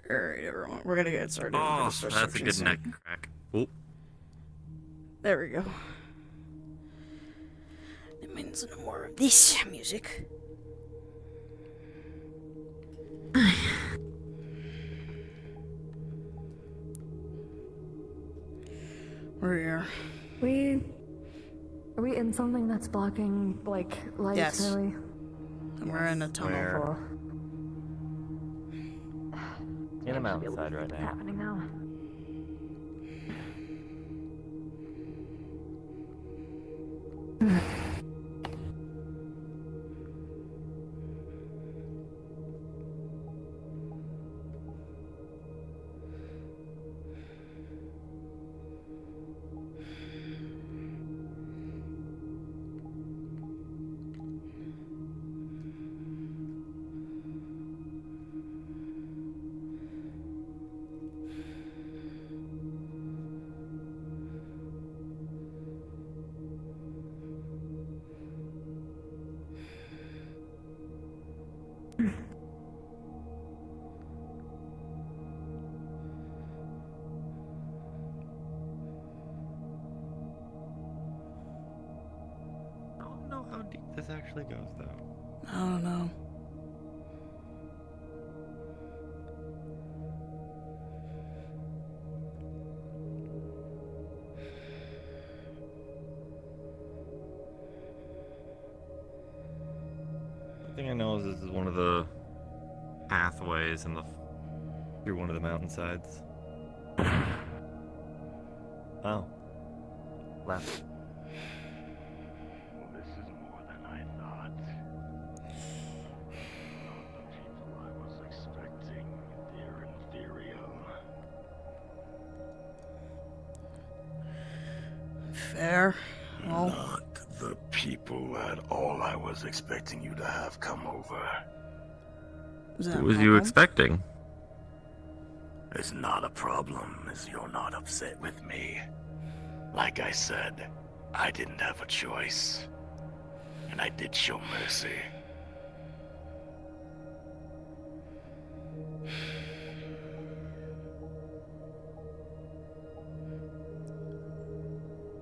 Alright, everyone. We're gonna get started. We're gonna Oh, start that's a searching good soon. neck crack. Oh, There we go. That means no more of this music. We're here. Are we in something that's blocking, like, light, Yes. really? And we're in a tunnel. Where? Cool. In a mountainside right What's now. happening now? I don't know how deep this actually goes, though. I don't know. The thing I know is this is one of the pathways in the through one of the mountainsides. Oh, left. Well, this is more than I thought. Not the people I was expecting. They're inferior. Fair. Well, Not the people at all I was expecting you to have come over. is that What was you normal? expecting? It's not a problem as you're not upset with me. Like I said, I didn't have a choice. And I did show mercy.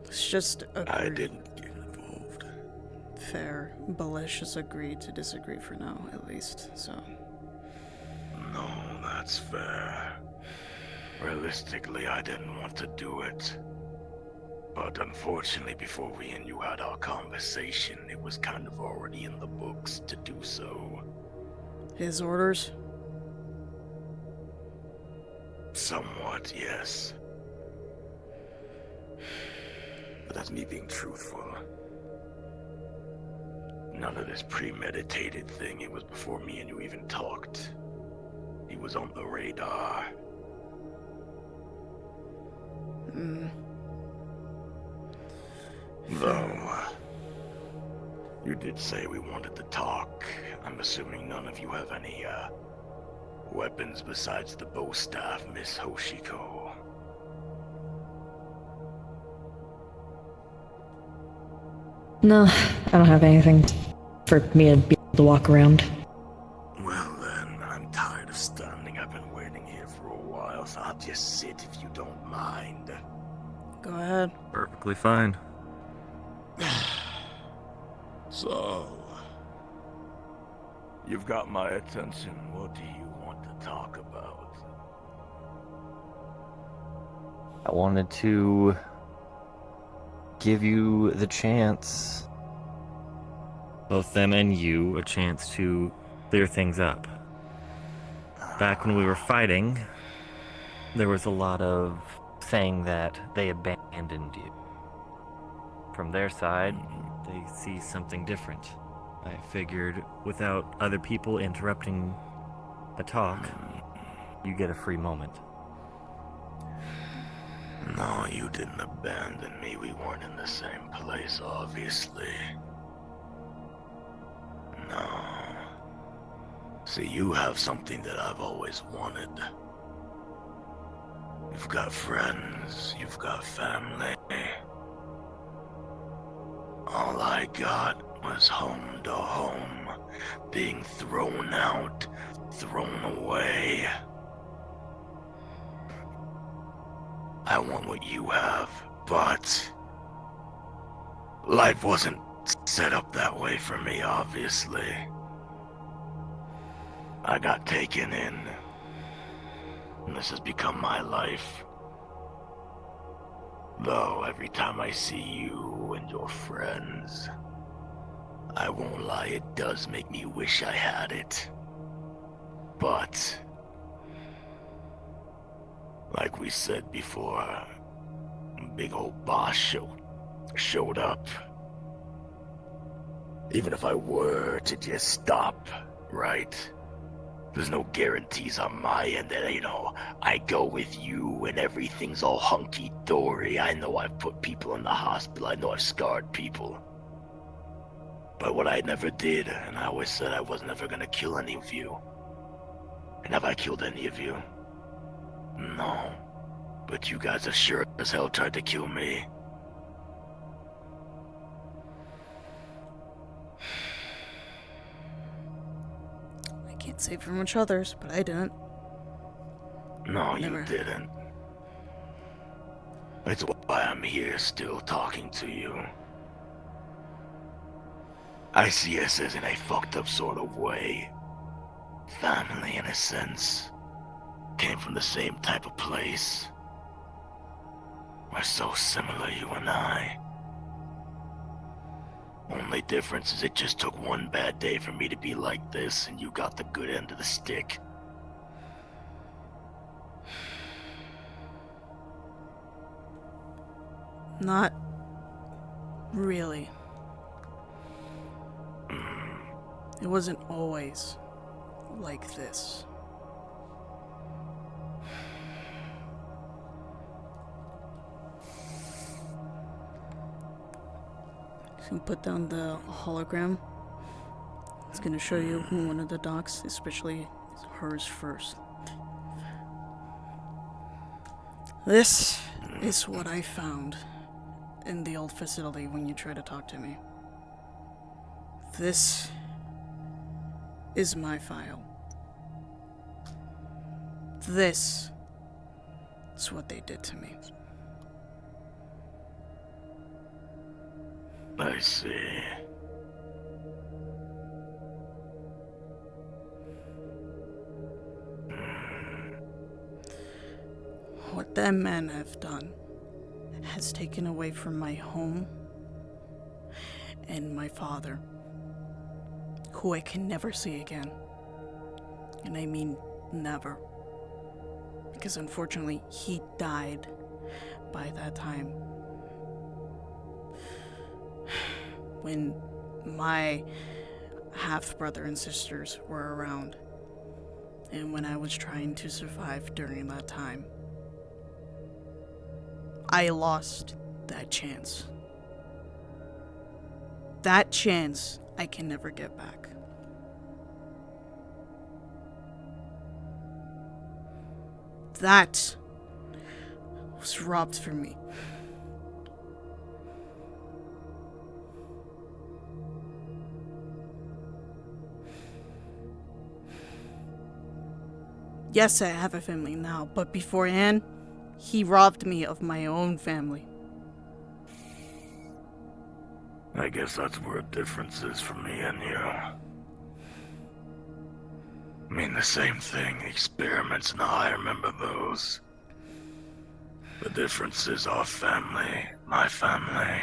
It's just I agreed. didn't get involved. Fair. Balish has agreed to disagree for now, at least. So, No, that's fair. Realistically, I didn't want to do it. But unfortunately, before we and you had our conversation, it was kind of already in the books to do so. his orders. Somewhat, yes. But that's me being truthful. None of this premeditated thing. It was before me and you even talked. He was on the radar. Hmm. Though, you did say we wanted to talk. I'm assuming none of you have any, weapons besides the bow staff, Miss Hoshiko. No, I don't have anything for me to be able to walk around. Well then, I'm tired of standing. I've been waiting here for a while, so I'll just sit if you don't mind. Go ahead. Perfectly fine. So, you've got my attention. What do you want to talk about? I wanted to give you the chance, Both them and you, a chance to clear things up. Back when we were fighting, there was a lot of saying that they abandoned you. From their side, they see something different. I figured without other people interrupting a talk, you get a free moment. No, you didn't abandon me. We weren't in the same place, obviously. No. See, you have something that I've always wanted. You've got friends, you've got family. All I got was home to home, being thrown out, thrown away. I want what you have, but life wasn't set up that way for me, obviously. I got taken in, and this has become my life. Though every time I see you and your friends, I won't lie, it does make me wish I had it. But like we said before, big old boss showed up. Even if I were to just stop, right? There's no guarantees on my end that, I go with you and everything's all hunky-dory. I know I've put people in the hospital. I know I've scarred people. But what I never did, and I always said I was never gonna kill any of you. And have I killed any of you? No. But you guys have sure as hell tried to kill me. I can't say for much others, but I didn't. No, Never. you didn't. That's why I'm here still talking to you. I see us as in a fucked up sort of way. Family, in a sense. Came from the same type of place. We're so similar, you and I. Only difference is it just took one bad day for me to be like this, and you got the good end of the stick. Not really. It wasn't always like this. So put down the hologram. It's gonna show you one of the docs, especially hers first. This is what I found in the old facility when you tried to talk to me. This is my file. This is what they did to me. I see. What them men have done has taken away from my home and my father, who I can never see again. And I mean never. Because unfortunately, he died by that time. When my half-brother and sisters were around. And when I was trying to survive during that time. I lost that chance. That chance I can never get back. That was robbed from me. Yes, I have a family now, but beforehand, he robbed me of my own family. I guess that's where a difference is for me and you. I mean, the same thing. Experiments, now I remember those. The difference is our family, my family.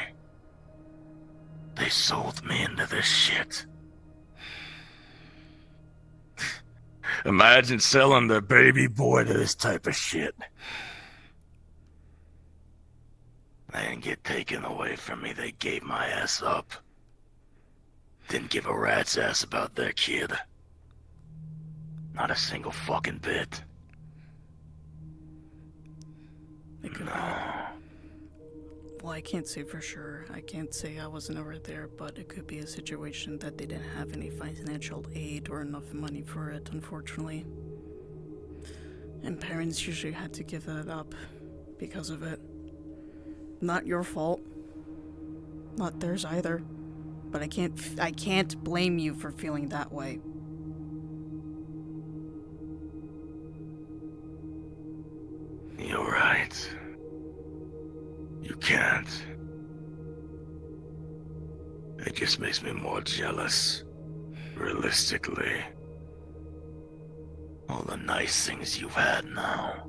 They sold me into this shit. Imagine selling their baby boy to this type of shit. They didn't get taken away from me, they gave my ass up. Didn't give a rat's ass about their kid. Not a single fucking bit. No. Well, I can't say for sure. I can't say I wasn't over there, but it could be a situation that they didn't have any financial aid or enough money for it, unfortunately. And parents usually had to give that up because of it. Not your fault. Not theirs either. But I can't blame you for feeling that way. You're right. can't. It just makes me more jealous. Realistically. All the nice things you've had now.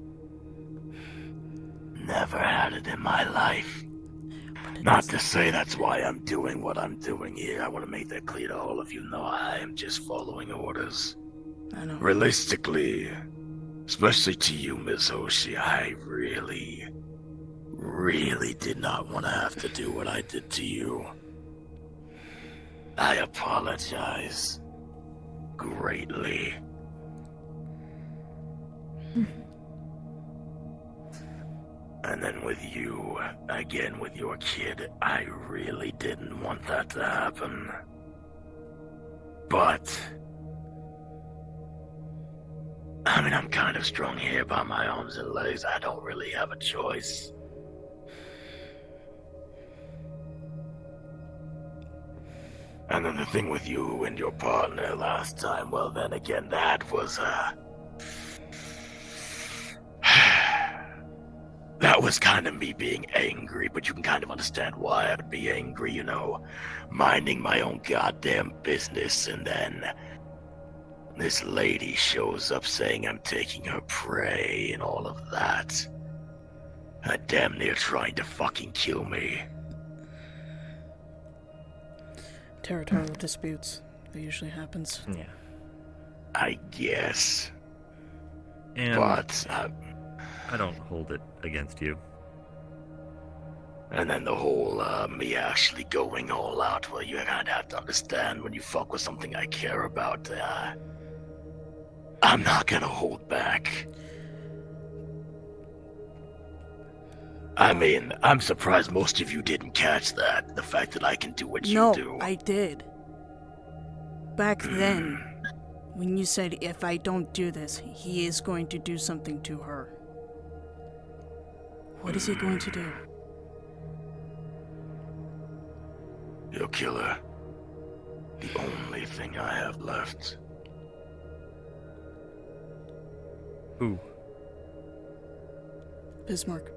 Never had it in my life. Not to say that's why I'm doing what I'm doing here. I want to make that clear to all of you. No, I am just following orders. I know. Realistically, especially to you, Ms. Hoshi, I really did not want to have to do what I did to you. I apologize greatly. And then with you, again with your kid, I really didn't want that to happen. But I mean, I'm kind of strung here by my arms and legs. I don't really have a choice. And then the thing with you and your partner last time, well then again, that was, that was kind of me being angry, but you can kind of understand why I would be angry, you know, minding my own goddamn business, and then this lady shows up saying I'm taking her prey and all of that. Damn near trying to fucking kill me. Territorial disputes. That usually happens. Yeah. I guess. And But, I don't hold it against you. and then the whole, me actually going all out, well, you kind of have to understand when you fuck with something I care about, I'm not gonna hold back. I mean, I'm surprised most of you didn't catch that. The fact that I can do what you do. No, I did. Back then, when you said if I don't do this, he is going to do something to her. What is he going to do? You'll kill her. The only thing I have left. Who? Bismarck.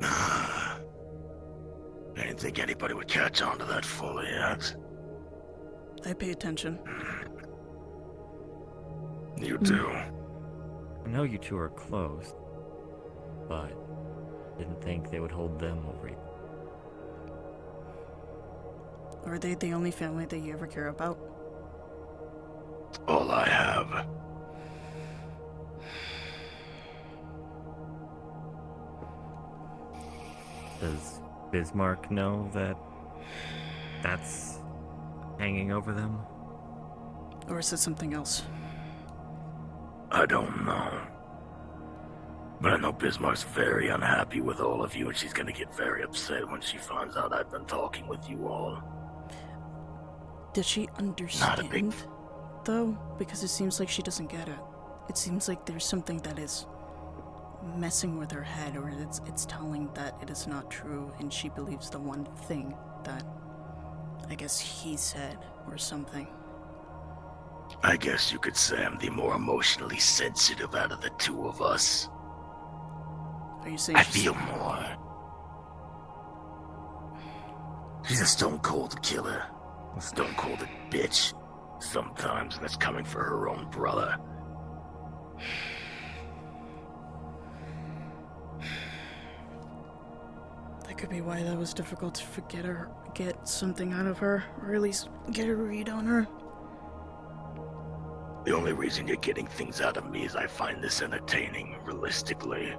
I didn't think anybody would catch on to that fully yet. I pay attention. You do. I know you two are close, but didn't think they would hold them over you. Are they the only family that you ever care about? All I have. Does Bismarck know that that's hanging over them? Or is it something else? I don't know. But I know Bismarck's very unhappy with all of you, and she's gonna get very upset when she finds out I've been talking with you all. Does she understand, big though? Because it seems like she doesn't get it. It seems like there's something that is messing with her head, or it's telling that it is not true, and she believes the one thing that I guess he said, or something. I guess you could say I'm the more emotionally sensitive out of the two of us. Are you saying I she's- feel more. She's a stone cold killer. A stone cold bitch. Sometimes, and that's coming for her own brother. That could be why that was difficult to get something out of her, or at least get a read on her. The only reason you're getting things out of me is I find this entertaining, realistically.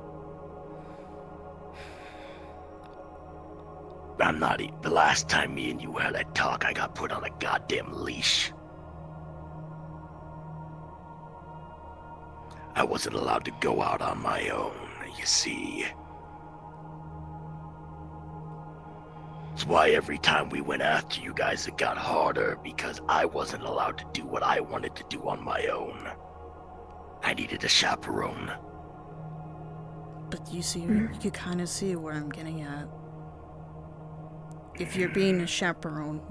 I'm not the last time me and you had a talk, I got put on a goddamn leash. I wasn't allowed to go out on my own, you see. That's why every time we went after you guys, it got harder, because I wasn't allowed to do what I wanted to do on my own. I needed a chaperone. But you see, you kind of see where I'm getting at. If you're being a chaperone,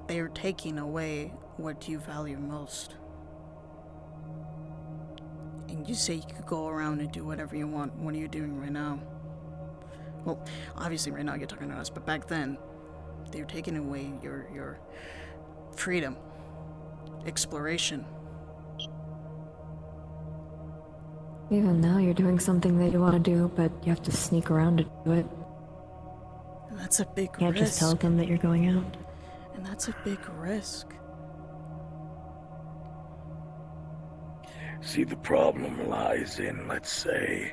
they're taking away what you value most. And And you say you could go around and do whatever you want. What are you doing right now? Well, obviously right now you're talking to us, but back then, they were taking away your freedom, exploration. Even now, you're doing something that you want to do, but you have to sneak around to do it. And that's a big Can't risk. just tell them that you're going out. And that's a big risk. See, the problem lies in, let's say,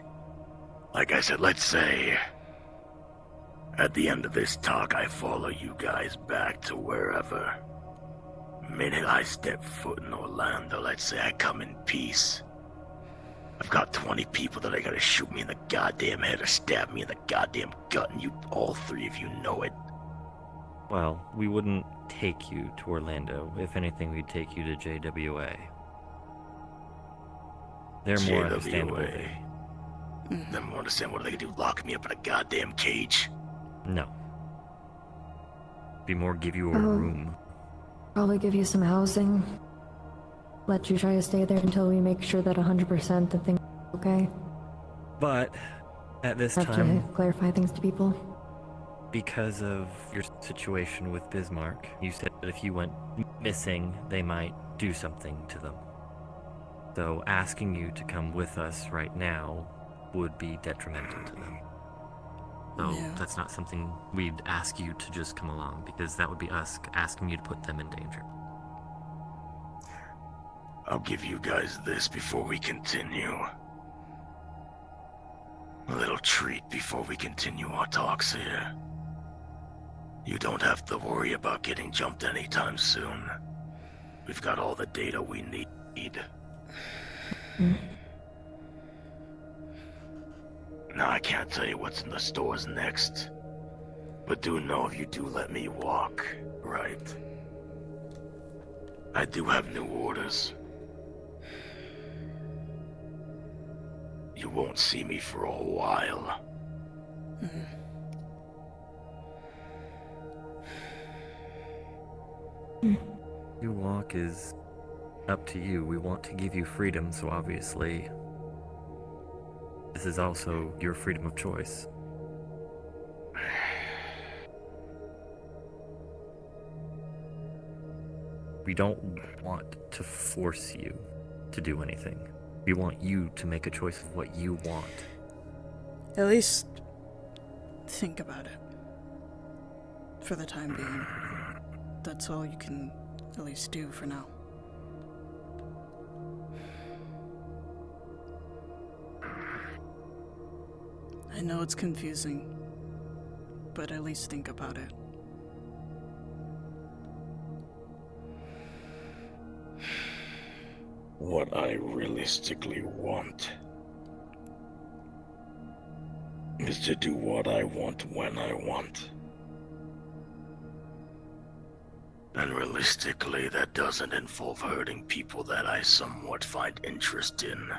like I said, let's say, at the end of this talk, I follow you guys back to wherever. Minute I step foot in Orlando, let's say I come in peace. I've got 20 people that are gonna shoot me in the goddamn head or stab me in the goddamn gut, and you, all three of you know it. Well, we wouldn't take you to Orlando. If anything, we'd take you to JWA. They're more understandable. JWA. Them more understand what they can do, lock me up in a goddamn cage. No. Be more give you a Oh. room. Probably give you some housing. Let you try to stay there until we make sure that 100% that things are okay. But at this Have time, to clarify things to people. because of your situation with Bismarck, you said that if you went missing, they might do something to them. So asking you to come with us right now would be detrimental to them. So Yeah. that's not something we'd ask you to just come along, because that would be us asking you to put them in danger. I'll give you guys this before we continue. A little treat before we continue our talks here. You don't have to worry about getting jumped anytime soon. We've got all the data we need. Now, I can't tell you what's in the stores next, but do know if you do let me walk, right? I do have new orders. You won't see me for a while. Your walk is up to you. We want to give you freedom, so obviously this is also your freedom of choice. We don't want to force you to do anything. We want you to make a choice of what you want. At least think about it. For the time being. That's all you can at least do for now. I know it's confusing, but at least think about it. What I realistically want is to do what I want when I want. And realistically, that doesn't involve hurting people that I somewhat find interest in.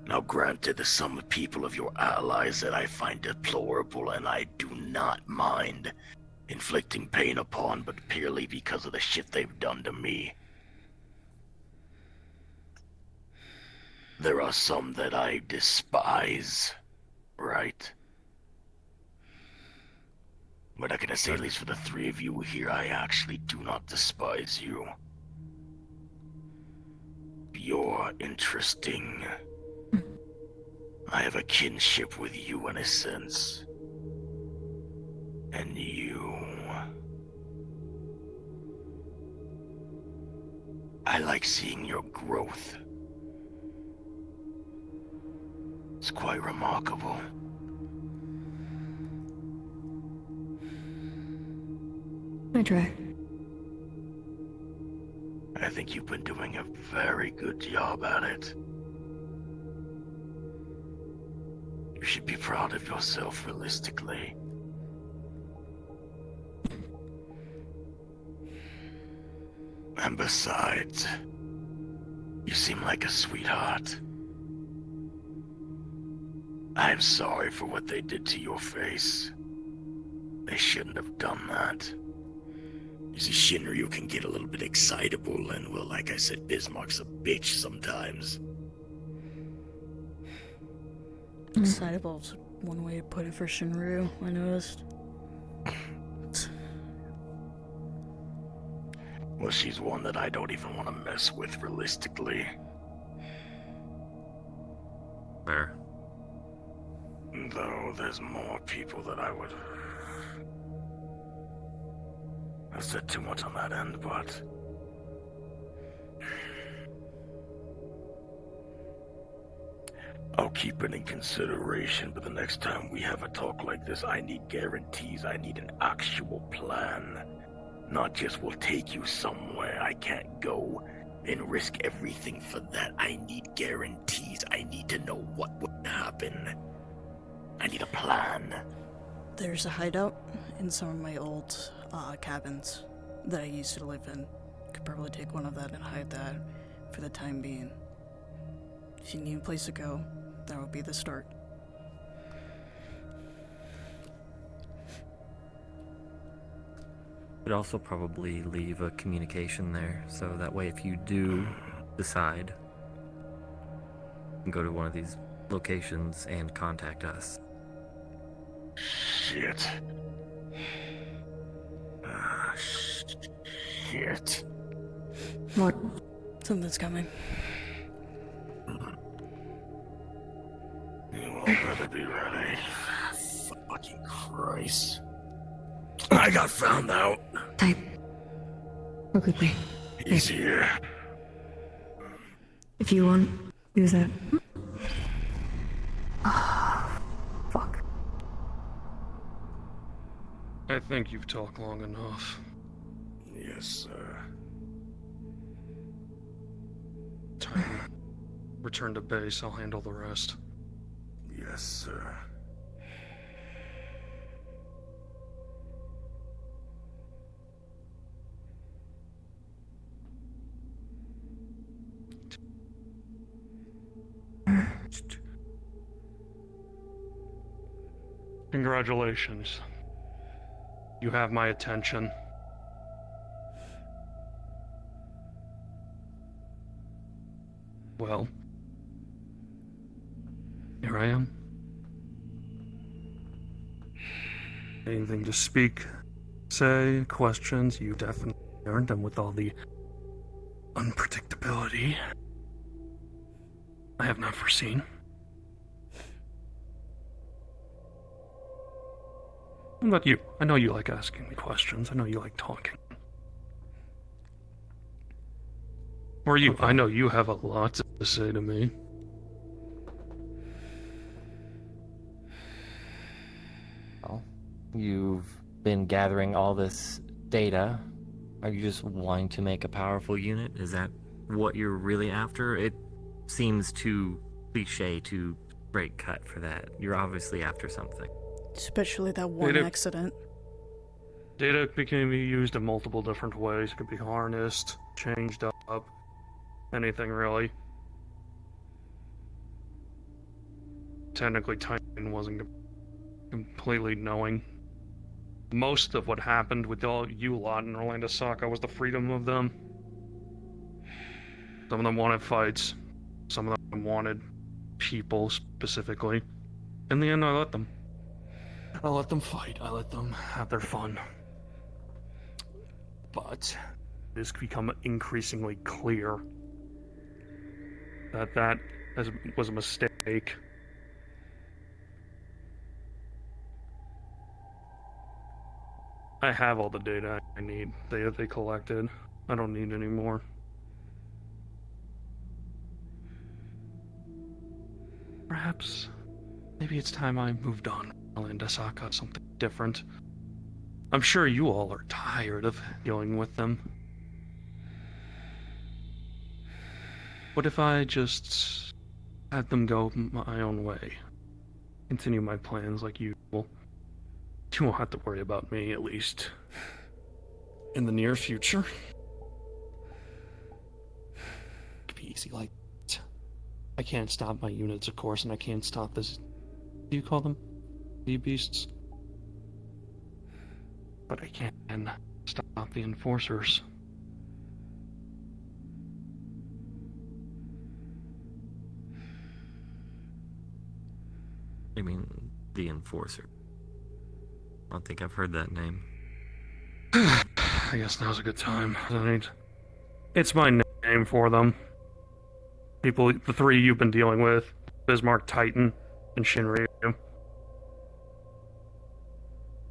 Now granted, there's some people of your allies that I find deplorable, and I do not mind inflicting pain upon, but purely because of the shit they've done to me. There are some that I despise, right? But I can say, at least for the three of you here, I actually do not despise you. You're interesting. I have a kinship with you in a sense. And you... I like seeing your growth. It's quite remarkable. I try. I think you've been doing a very good job at it. You should be proud of yourself, realistically. And besides, you seem like a sweetheart. I'm sorry for what they did to your face. They shouldn't have done that. You see, Shinryu can get a little bit excitable, and well, like I said, Bismarck's a bitch sometimes. Sideball's one way to put it for Shinru, I noticed. Well, she's one that I don't even want to mess with realistically. Fair. Though there's more people that I would... I've said too much on that end, but... I'll keep it in consideration, but the next time we have a talk like this, I need guarantees. I need an actual plan. Not just we'll take you somewhere I can't go and risk everything for that. I need guarantees. I need to know what would happen. I need a plan. There's a hideout in some of my old cabins that I used to live in. Could probably take one of that and hide that for the time being. If you need a place to go, that would be the start. Could also probably leave a communication there, so that way if you do decide, you can go to one of these locations and contact us. Shit. Shit. What? Something's coming. You all better be ready. Fucking Christ. I got found out. Type. Where could we? He's here. If you want, use that. Ah, fuck. I think you've talked long enough. Yes, sir. Time. Return to base, I'll handle the rest. Yes, sir. Congratulations. You have my attention. Well, here I am. Anything to speak, say, questions, you definitely earned them with all the unpredictability I have not foreseen. What about you? I know you like asking me questions. I know you like talking. Or you? I know you have a lot to say to me. Well, you've been gathering all this data. Are you just wanting to make a powerful unit? Is that what you're really after? It seems too cliche, too straight cut for that. You're obviously after something. Especially that one Data- accident. Data can be used in multiple different ways. It could be harnessed, changed up, anything really. Technically, Titan wasn't completely knowing. Most of what happened with all you lot in Orlando Saka was the freedom of them. Some of them wanted fights. Some of them wanted people specifically. In the end, I let them. I let them fight. I let them have their fun. But it has become increasingly clear that was a mistake. I have all the data I need. They collected. I don't need any more. Perhaps, maybe it's time I moved on. Orlando Saka, something different. I'm sure you all are tired of dealing with them. What if I just had them go my own way? Continue my plans like usual. You won't have to worry about me, at least in the near future. It'd be easy like that. I can't stop my units, of course, and I can't stop this. What do you call them? The beasts? But I can stop the enforcers. I mean, the Enforcer. I don't think I've heard that name. I guess now's a good time. It's my name for them. People, the three you've been dealing with, Bismarck, Titan, and Shinryu.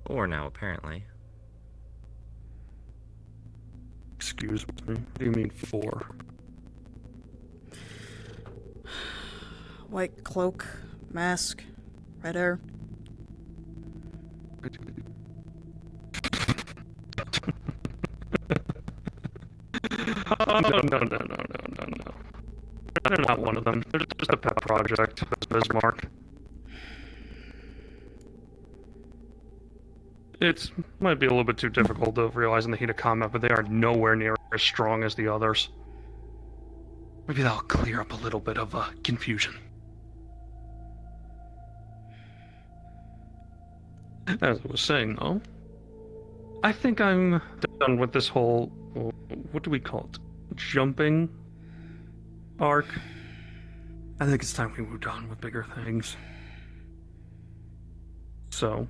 Or now, apparently. Excuse me. What do you mean 4? White cloak, mask, red hair. Oh, no. They're not one of them. They're just a pet project. That's Bismarck. It might be a little bit too difficult to realize in the heat of combat, but they are nowhere near as strong as the others. Maybe that'll clear up a little bit of confusion. As I was saying, though, I think I'm done with this whole, what do we call it? Jumping arc. I think it's time we moved on with bigger things. So,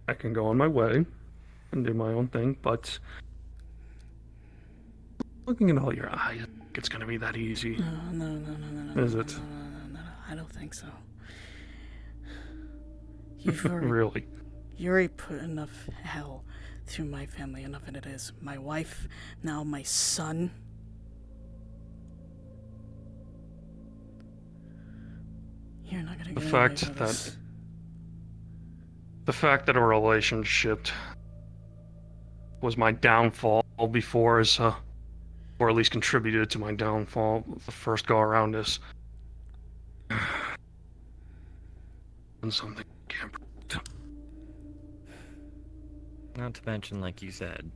I can go on my way and do my own thing, but looking at all your eyes, it's gonna be that easy. No. Is it? No. I don't think so. You've already, Really? you already put enough hell through my family, enough as it is. My wife, now my son. You're not gonna get away with this. The fact that a relationship was my downfall before is, or at least contributed to my downfall the first go around is and something I can't predict. Not to mention, like you said,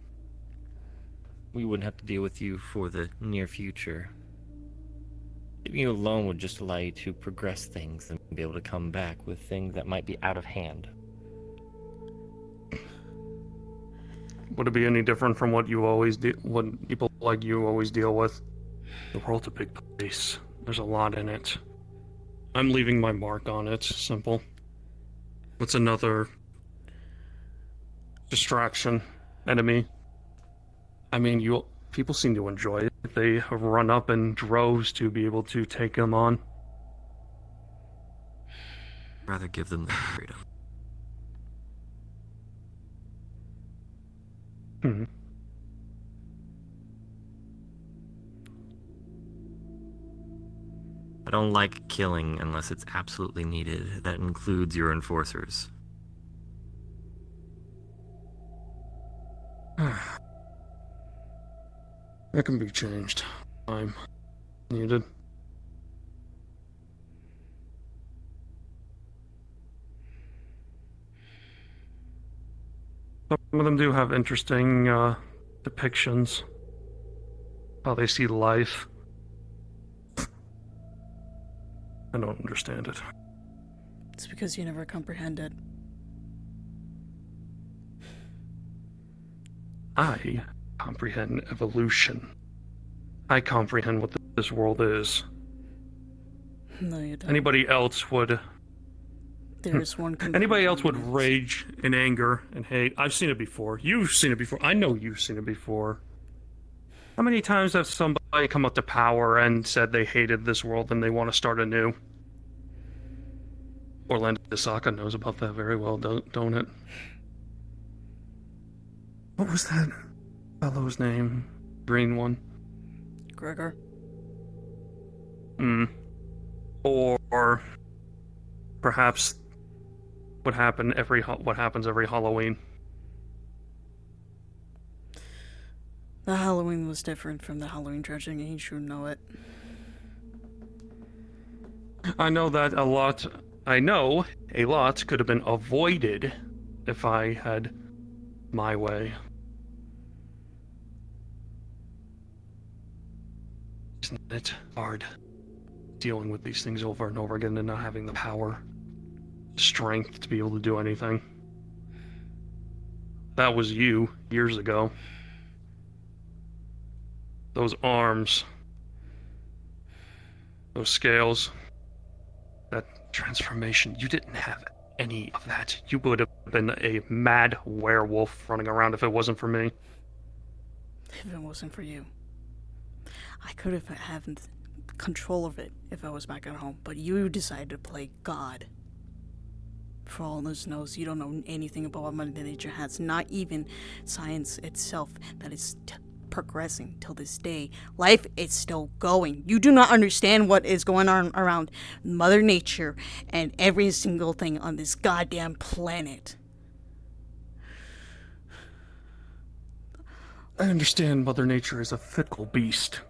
we wouldn't have to deal with you for the near future. Leaving you alone would just allow you to progress things and be able to come back with things that might be out of hand. Would it be any different from what you always what people like you always deal with? The world's a big place. There's a lot in it. I'm leaving my mark on it. Simple. What's another distraction? Enemy? I mean, people seem to enjoy it. They run up in droves to be able to take them on. Rather give them the freedom. Hmm. I don't like killing unless it's absolutely needed. That includes your enforcers. That can be changed. Time needed. Some of them do have interesting depictions. How they see life. I don't understand it. It's because you never comprehended. I comprehend evolution. I comprehend what this world is. No, you don't. Anybody else would There's one. Anybody else would conclusion. rage in anger and hate. I've seen it before. You've seen it before. I know you've seen it before. How many times have somebody come up to power and said they hated this world and they want to start anew? Orlando Saka knows about that very well, don't it? What was that fellow's name? Green one? Gregor. Or perhaps what happens every Halloween. The Halloween was different from the Halloween tragedy, you should know it. I know a lot could have been avoided if I had my way. Isn't it hard dealing with these things over and over again and not having the power, strength to be able to do anything? That was you years ago. Those arms, those scales, that transformation, you didn't have any of that. You would have been a mad werewolf running around if it wasn't for me. If it wasn't for you, I could have had control of it if I was back at home, but you decided to play God. For all this knows, you don't know anything about what Mother Nature has, not even science itself that is progressing till this day. Life is still going. You do not understand what is going on around Mother Nature and every single thing on this goddamn planet. I understand Mother Nature is a fickle beast.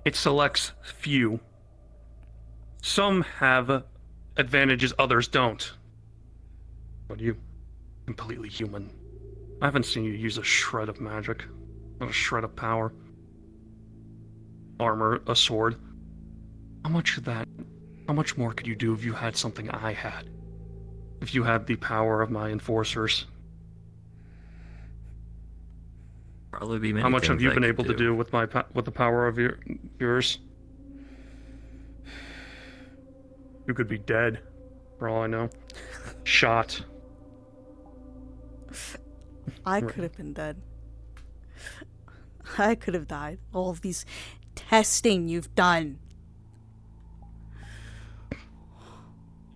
It selects few. Some have advantages others don't. But you, completely human. I haven't seen you use a shred of magic, not a shred of power. Armor, a sword. How much more could you do if you had something I had? If you had the power of my enforcers? Probably be many How much have things you I been could able to do with with the power of yours? You could be dead, for all I know. Shot. I could have been dead. I could have died. All of these testing you've done.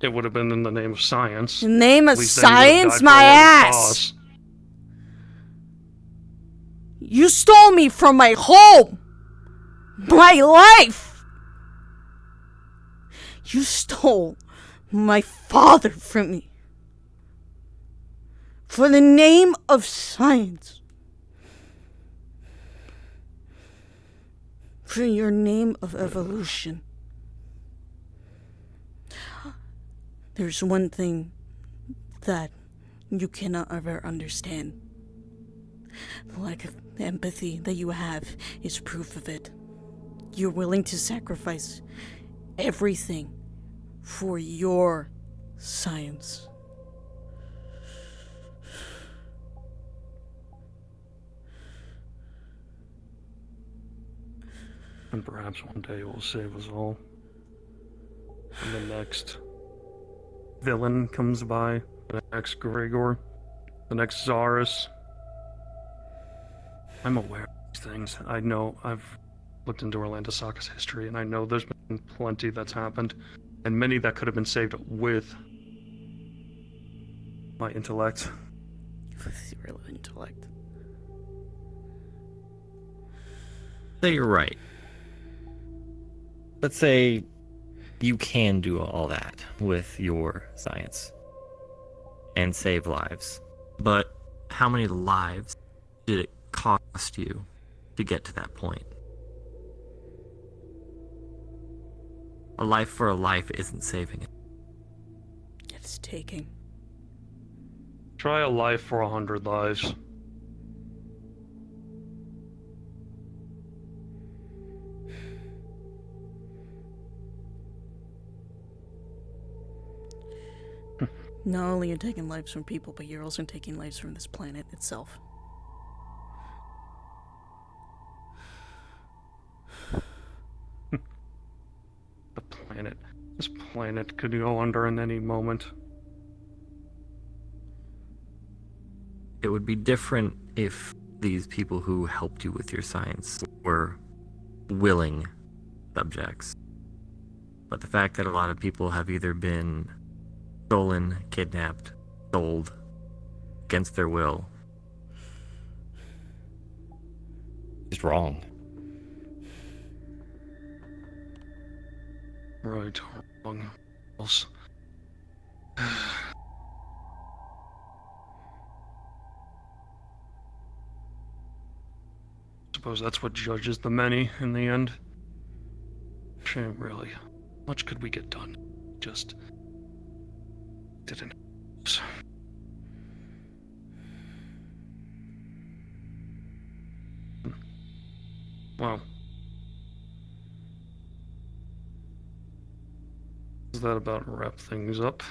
It would have been in the name of science. In the name of At least then you would have science, died for my a worthy ass! cause. You stole me from my home! My life! You stole my father from me. For the name of science. For your name of evolution. There's one thing that you cannot ever understand. The lack of empathy that you have is proof of it. You're willing to sacrifice everything for your science. And perhaps one day it will save us all. And the next villain comes by, the next Gregor, the next Zarus. I'm aware of these things. I know I've looked into Orlando Saka's history, and I know there's been plenty that's happened, and many that could have been saved with my intellect. With your intellect. Say you're right. Let's say you can do all that with your science and save lives. But how many lives did it cost you to get to that point? A life for a life isn't saving it. It's taking. Try a life for 100 lives. Not only are you taking lives from people, but you're also taking lives from this planet itself. The planet. This planet could go under in any moment. It would be different if these people who helped you with your science were willing subjects. But the fact that a lot of people have either been stolen, kidnapped, sold against their will It's wrong. Right, wrong. Else. Suppose that's what judges the many in the end. Shame, really. Much could we get done? Just didn't. Well. Does that about wrap things up?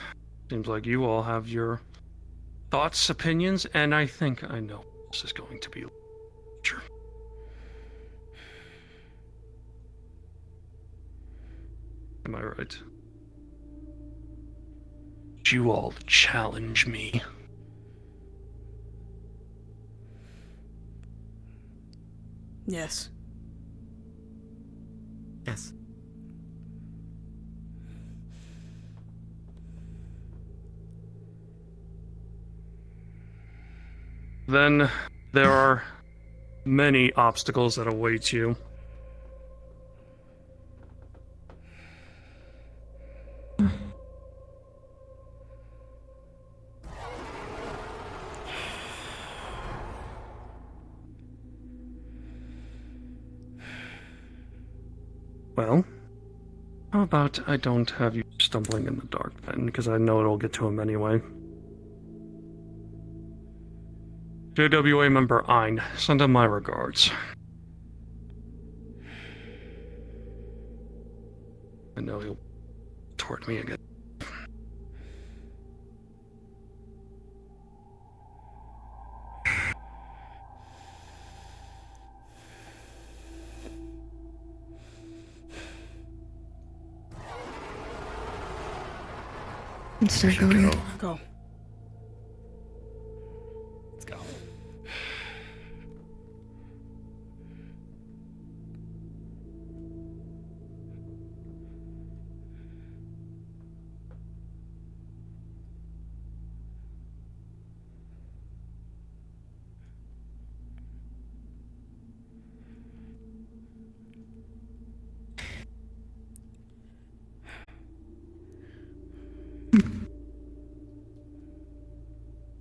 Seems like you all have your thoughts, opinions, and I think I know what this is going to be. Sure. Am I right? you all to challenge me. Yes. Yes. Then there are many obstacles that await you. Well, how about I don't have you stumbling in the dark then, because I know it'll get to him anyway. JWA member Ein, send him my regards. I know he'll toward me again. Let's start going. Go.